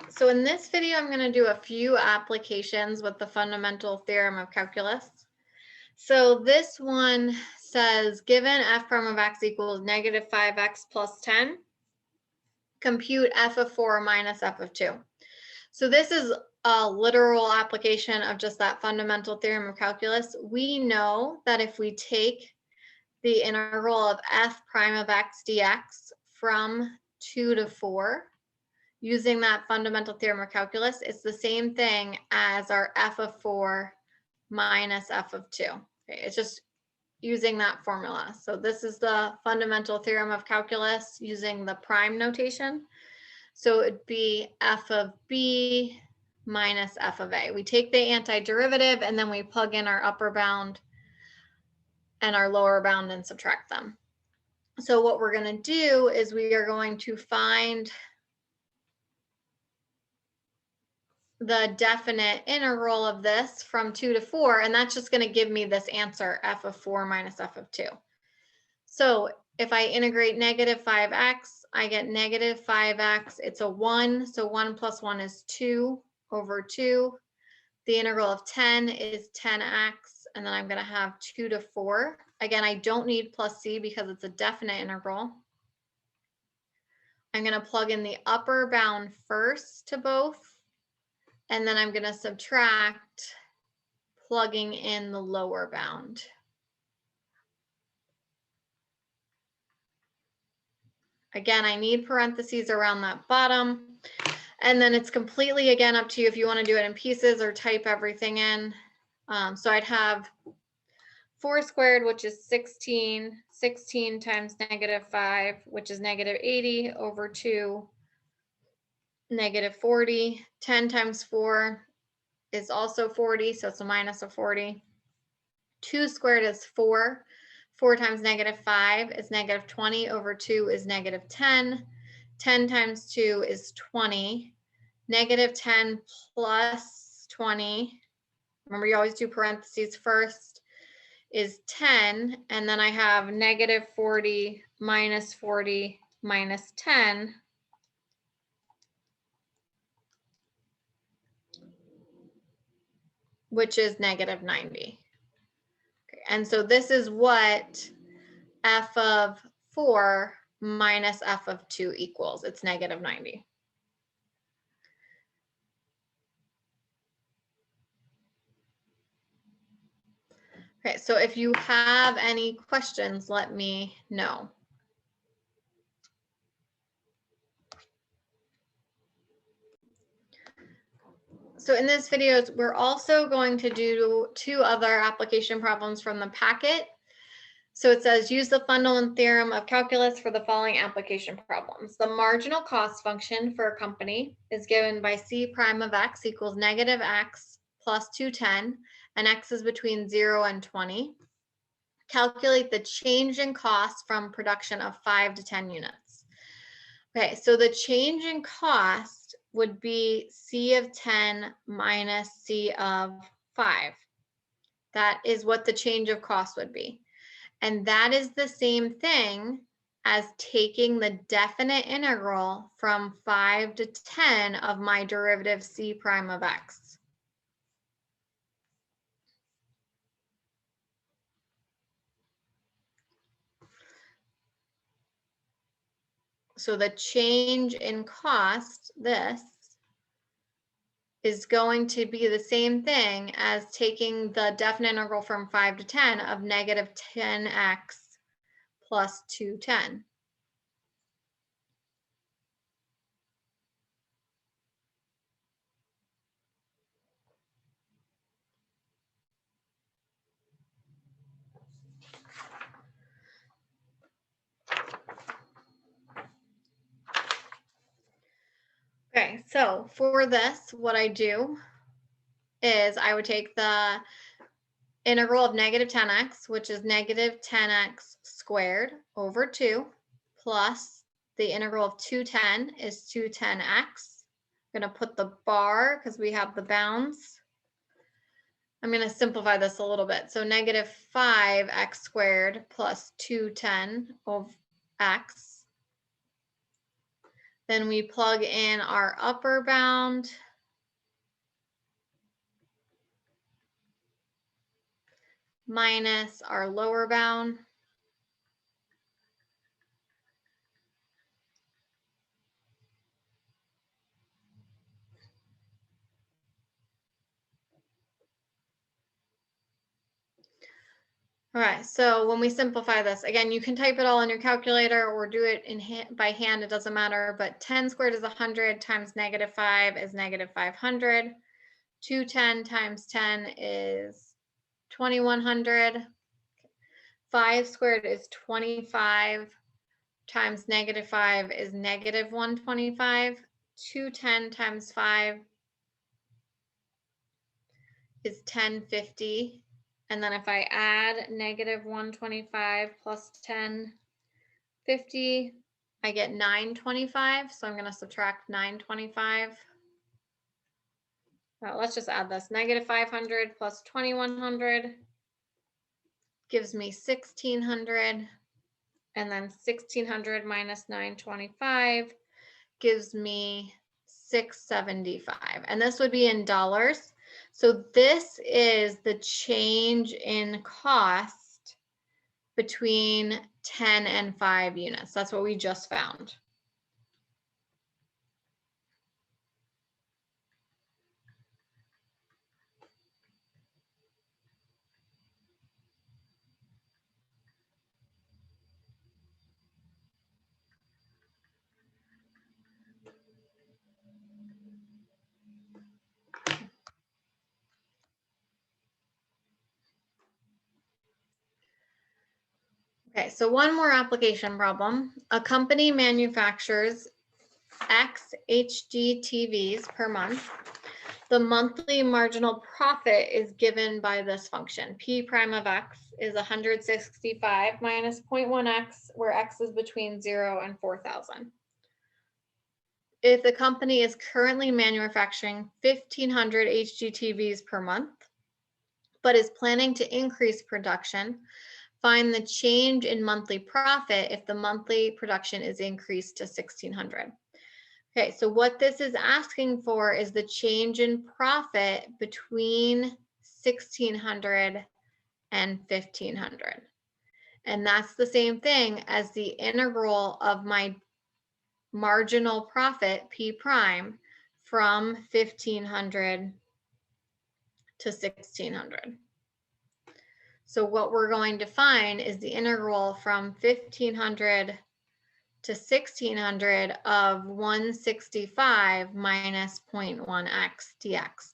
So in this video, I'm going to do a few applications with the fundamental theorem of calculus. So this one says, given f prime of x equals negative 5x plus 10, compute f of 4 minus f of 2. So this is a literal application of just that fundamental theorem of calculus. We know that if we take the integral of f prime of x dx from 2 to 4, using that fundamental theorem of calculus, it's the same thing as our f of 4 minus f of 2. Okay, it's just using that formula. So this is the fundamental theorem of calculus using the prime notation. So it'd be f of b minus f of a. We take the antiderivative and then we plug in our upper bound and our lower bound and subtract them. So what we're going to do is we are going to find the definite integral of this from 2 to 4, and that's just going to give me this answer, f of 4 minus f of 2. So if I integrate negative 5x, I get negative 5x. It's a 1, so 1 plus 1 is 2 over 2. The integral of 10 is 10x, and then I'm going to have 2 to 4. Again, I don't need plus c because it's a definite integral. I'm going to plug in the upper bound first to both, and then I'm going to subtract, plugging in the lower bound. Again, I need parentheses around that bottom. And then it's completely, again, up to you if you want to do it in pieces or type everything in. So I'd have 4 squared, which is 16. 16 times negative 5, which is negative 80 over 2, negative 40. 10 times 4 is also 40, so it's a minus of 40. 2 squared is 4. 4 times negative 5 is negative 20 over 2 is negative 10. 10 times 2 is 20. Negative 10 plus 20, remember you always do parentheses first, is 10. And then I have negative 40 minus 10, which is negative 90. Okay, and so this is what f of 4 minus f of 2 equals. It's negative 90. Okay, so if you have any questions, let me know. So in this video, we're also going to do 2 other application problems from the packet. So it says, use the fundamental theorem of calculus for the following application problems. The marginal cost function for a company is given by c prime of x equals negative x plus 210, and x is between 0 and 20. Calculate the change in cost from production of 5 to 10 units. Okay, so the change in cost would be c of 10 minus c of 5. That is what the change of cost would be. And that is the same thing as taking the definite integral from 5 to 10 of my derivative c prime of x. So the change in cost, this, is going to be the same thing as taking the definite integral from 5 to 10 of negative 10x plus 210. Okay, so for this, what I do is I would take the integral of negative 10x, which is negative 10x squared over 2, plus the integral of 210 is 210x. I'm going to put the bar because we have the bounds. I'm going to simplify this a little bit. So negative 5x squared plus 210 of x Then we plug in our upper bound. Minus our lower bound. All right, so when we simplify this, again, you can type it all in your calculator or do it by hand, it doesn't matter, but 10 squared is 100 times -5 is -500. 210 times 10 is 2100. 5 squared is 25 times -5 is -125. 210 times 5 is 1050. And then if I add -125 plus 1050, I get 925. So I'm going to subtract 925. Well, let's just add this. -500 plus 2100 gives me 1600. And then 1600 minus 925 gives me 675. And this would be in dollars. So this is the change in cost between 10 and 5 units. That's what we just found. Okay, so one more application problem. A company manufactures X HDTVs per month. The monthly marginal profit is given by this function. P prime of X is 165 minus 0.1X, where X is between 0 and 4,000. If the company is currently manufacturing 1,500 HDTVs per month, but is planning to increase production, find the change in monthly profit if the monthly production is increased to 1,600. Okay, so what this is asking for is the change in profit between 1,600 and 1,500. And that's the same thing as the integral of my marginal profit, P prime, from 1,500 to 1,600. So what we're going to find is the integral from 1,500 to 1,600 of 165 minus 0.1x dx.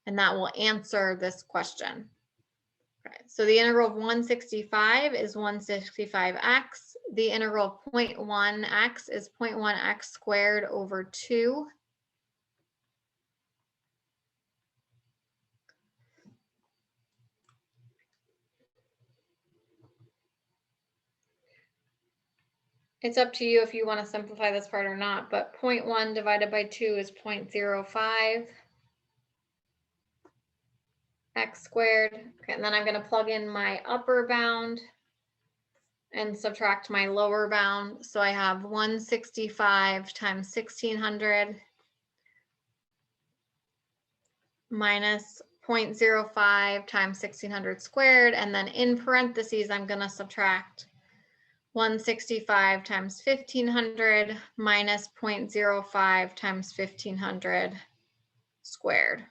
And that will answer this question. Okay, so the integral of 165 is 165x. The integral of 0.1x is 0.1x squared over 2. It's up to you if you want to simplify this part or not, but 0.1 divided by 2 is 0.05 x squared. Okay, and then I'm going to plug in my upper bound and subtract my lower bound. So I have 165 times 1,600 minus 0.05 times 1,600 squared. And then in parentheses, I'm going to subtract 165 times 1,500 minus 0.05 times 1,500 squared.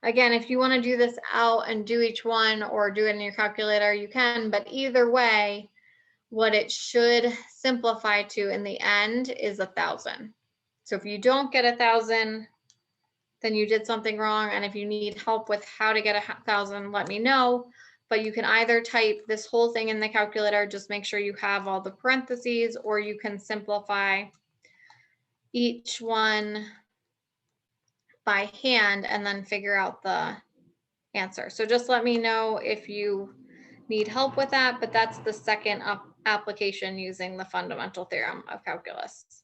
Again, if you want to do this out and do each one or do it in your calculator, you can, but either way, what it should simplify to in the end is 1,000. So if you don't get 1,000, then you did something wrong. And if you need help with how to get 1,000, let me know. But you can either type this whole thing in the calculator, just make sure you have all the parentheses, or you can simplify each one by hand and then figure out the answer. So just let me know if you need help with that, but that's the second application using the fundamental theorem of calculus.